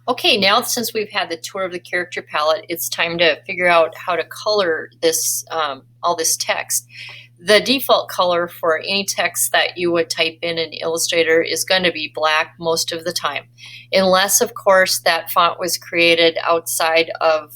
Okay, now since we've had the tour of the character palette, it's time to figure out how to color this all this text. The default color for any text that you would type in Illustrator is going to be black most of the time, unless of course that font was created outside of,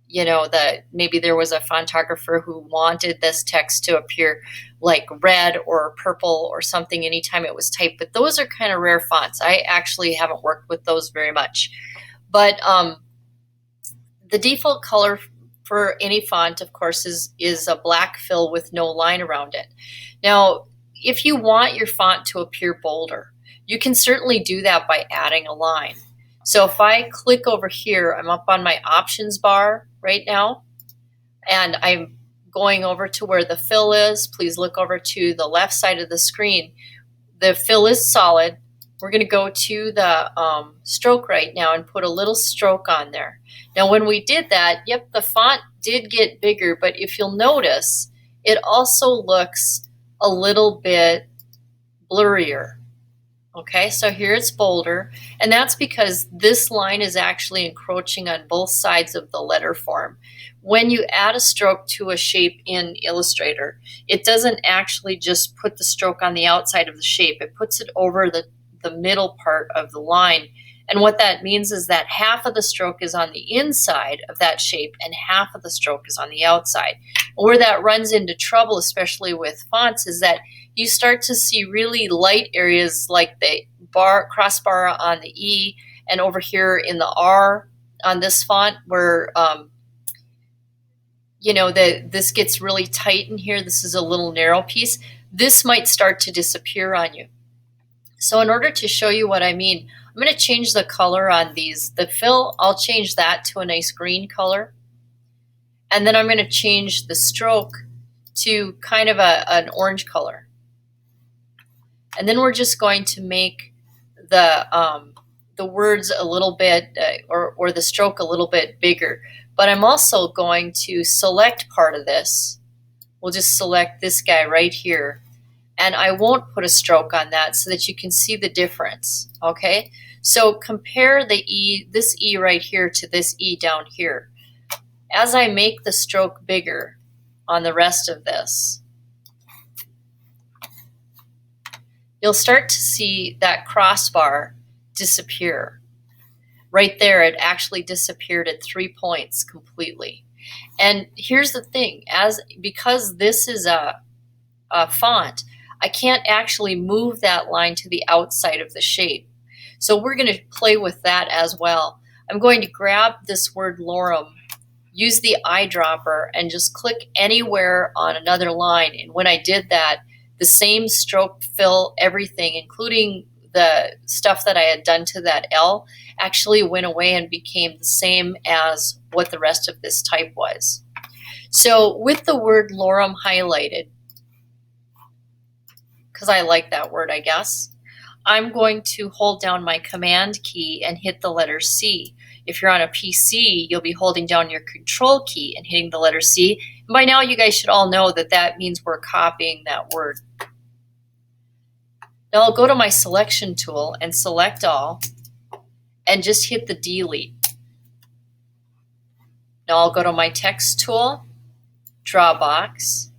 you know, maybe there was a fontographer who wanted this text to appear like red or purple or something anytime it was typed, but those are kind of rare fonts. I actually haven't worked with those very much. But the default color for any font, of course, is a black fill with no line around it. Now, if you want your font to appear bolder, you can certainly do that by adding a line. So if I click over here, I'm up on my options bar right now, and I'm going over to where the fill is. Please look over to the left side of the screen. The fill is solid. We're going to go to the stroke right now and put a little stroke on there. Now when we did that, yep, the font did get bigger, but if you'll notice, it also looks a little bit blurrier. Okay, so here it's bolder, and that's because this line is actually encroaching on both sides of the letter form. When you add a stroke to a shape in Illustrator, it doesn't actually just put the stroke on the outside of the shape, it puts it over the middle part of the line. And what that means is that half of the stroke is on the inside of that shape and half of the stroke is on the outside. Where that runs into trouble, especially with fonts, is that you start to see really light areas like the crossbar on the E and over here in the R on this font where you know, this gets really tight in here. This is a little narrow piece. This might start to disappear on you. So in order to show you what I mean, I'm going to change the color on these. The fill, I'll change that to a nice green color. And then I'm going to change the stroke to kind of an orange color. And then we're just going to make the words a little bit, or the stroke a little bit bigger. But I'm also going to select part of this. We'll just select this guy right here. And I won't put a stroke on that so that you can see the difference, okay? So compare the E, this E right here to this E down here. As I make the stroke bigger on the rest of this, you'll start to see that crossbar disappear. Right there, it actually disappeared at 3 points completely. And here's the thing, because this is a font, I can't actually move that line to the outside of the shape. So we're going to play with that as well. I'm going to grab this word lorem, use the eyedropper, and just click anywhere on another line. And when I did that, the same stroke, fill, everything, including the stuff that I had done to that L, actually went away and became the same as what the rest of this type was. So with the word lorem highlighted, because I like that word, I guess, I'm going to hold down my command key and hit the letter C. If you're on a PC, you'll be holding down your control key and hitting the letter C. And by now you guys should all know that that means we're copying that word. Now I'll go to my selection tool and select all and just hit the delete. Now I'll go to my text tool, draw a box,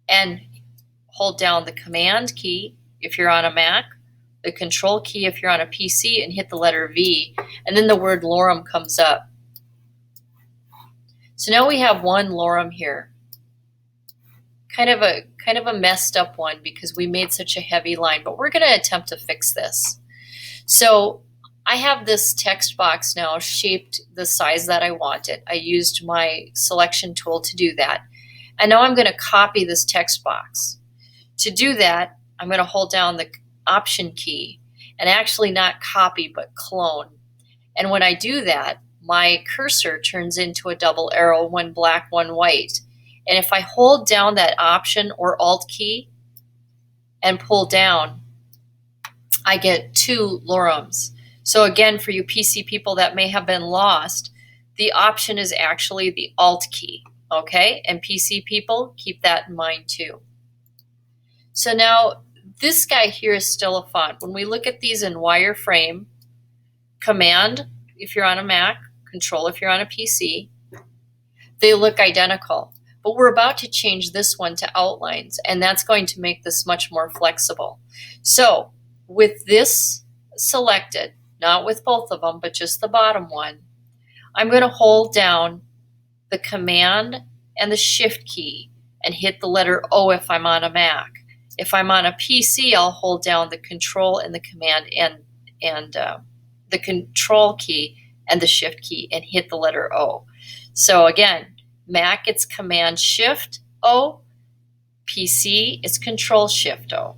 and hold down the command key if you're on a Mac, the control key if you're on a PC, and hit the letter V, and then the word lorem comes up. So now we have one lorem here. Kind of a messed up one because we made such a heavy line, but we're going to attempt to fix this. So I have this text box now shaped the size that I wanted. I used my selection tool to do that. And now I'm going to copy this text box. To do that, I'm going to hold down the Option key and actually not copy but clone. And when I do that, my cursor turns into a double arrow, one black, one white. And if I hold down that Option or Alt key and pull down, I get two lorems. So again, for you PC people that may have been lost, the Option is actually the Alt key, okay? And PC people, keep that in mind too. So now this guy here is still a font. When we look at these in wireframe, Command if you're on a Mac, Control if you're on a PC. They look identical, but we're about to change this one to outlines, and that's going to make this much more flexible. So with this selected, not with both of them, but just the bottom one, I'm going to hold down the Command and the Shift key and hit the letter O if I'm on a Mac. If I'm on a PC, I'll hold down the Control and the Command and the Control key and the Shift key and hit the letter O. So again, Mac, it's Command Shift O. PC, it's Control Shift O.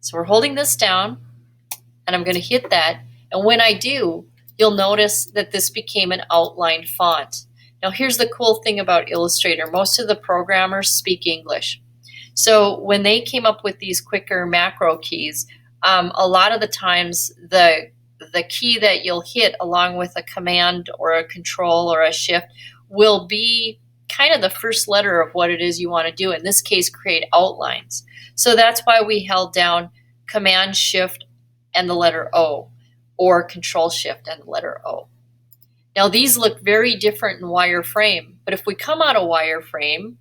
So we're holding this down, and I'm going to hit that. And when I do, you'll notice that this became an outlined font. Now here's the cool thing about Illustrator. Most of the programmers speak English. So when they came up with these quicker macro keys, a lot of the times the key that you'll hit along with a command or a control or a shift will be kind of the first letter of what it is you want to do. In this case, create outlines. So that's why we held down Command Shift and the letter O, or Control Shift and the letter O. Now these look very different in wireframe, but if we come out of wireframe,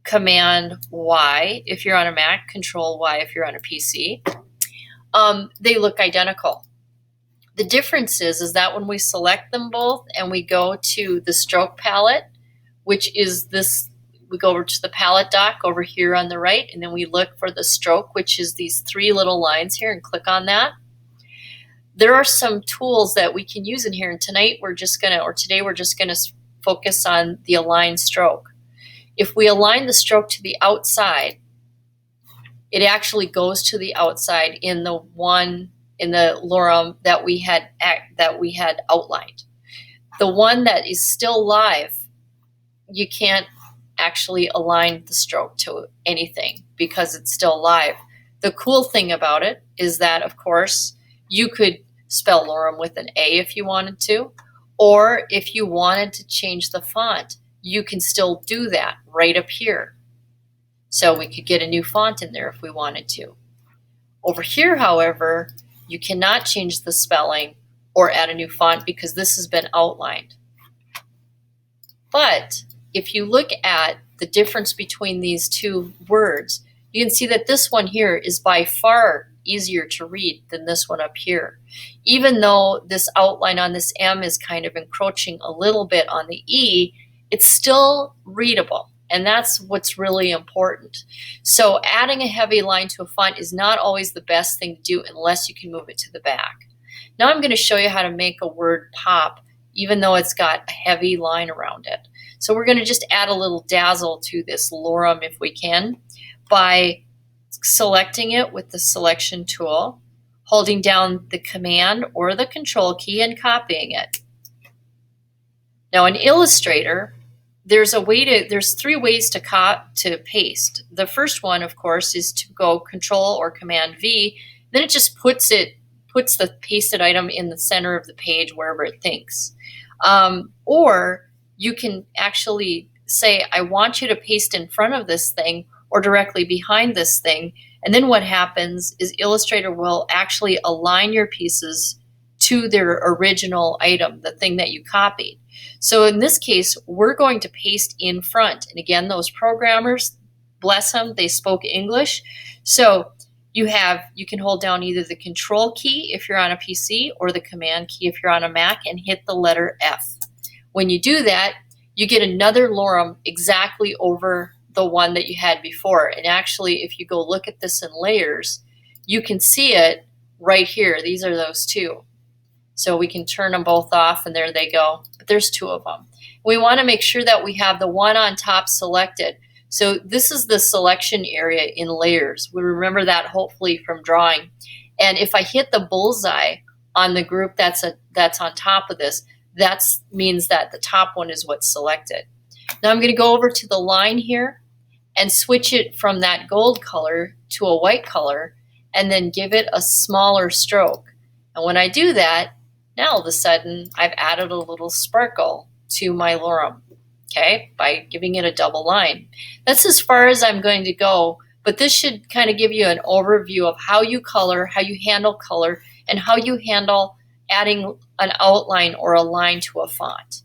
Command Y if you're on a Mac, Control Y if you're on a PC, they look identical. The difference is that when we select them both and we go to the stroke palette, which is this, we go over to the palette dock over here on the right, and then we look for the stroke, which is these three little lines here, and click on that. There are some tools that we can use in here, and today we're just gonna focus on the align stroke. If we align the stroke to the outside, it actually goes to the outside in the lorem that we had outlined. The one that is still live, you can't actually align the stroke to anything because it's still live. The cool thing about it is that, of course, you could spell lorem with an A if you wanted to, or if you wanted to change the font, you can still do that right up here. So we could get a new font in there if we wanted to. Over here, however, you cannot change the spelling or add a new font because this has been outlined. But if you look at the difference between these two words, you can see that this one here is by far easier to read than this one up here. Even though this outline on this M is kind of encroaching a little bit on the E, it's still readable. And that's what's really important. So adding a heavy line to a font is not always the best thing to do unless you can move it to the back. Now I'm going to show you how to make a word pop even though it's got a heavy line around it. So we're going to just add a little dazzle to this lorem if we can by selecting it with the selection tool, holding down the Command or the Control key and copying it. Now in Illustrator, there's three ways to paste. The first one, of course, is to go Control or Command V. Then it just puts the pasted item in the center of the page wherever it thinks. Or you can actually say, I want you to paste in front of this thing or directly behind this thing. And then what happens is Illustrator will actually align your pieces to their original item, the thing that you copied. So in this case, we're going to paste in front. And again, those programmers, bless them, they spoke English. So you can hold down either the Control key if you're on a PC or the Command key if you're on a Mac and hit the letter F. When you do that, you get another lorem exactly over the one that you had before. And actually, if you go look at this in layers, you can see it right here. These are those two. So we can turn them both off and there they go. But there's two of them. We want to make sure that we have the one on top selected. So this is the selection area in layers. We remember that hopefully from drawing. And if I hit the bullseye on the group that's on top of this, that means that the top one is what's selected. Now I'm going to go over to the line here and switch it from that gold color to a white color and then give it a smaller stroke. And when I do that, now all of a sudden I've added a little sparkle to my lorem, okay, by giving it a double line. That's as far as I'm going to go, but this should kind of give you an overview of how you color, how you handle color, and how you handle adding an outline or a line to a font.